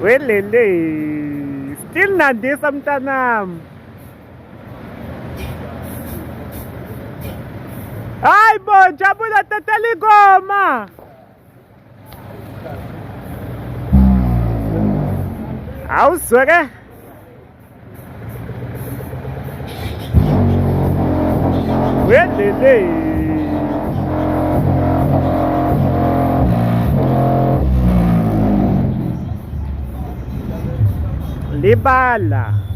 Welele. Still nandisa mntanami. Hayi bo, jabula tatela ingoma. Awuzwe ke? Welele. Libala.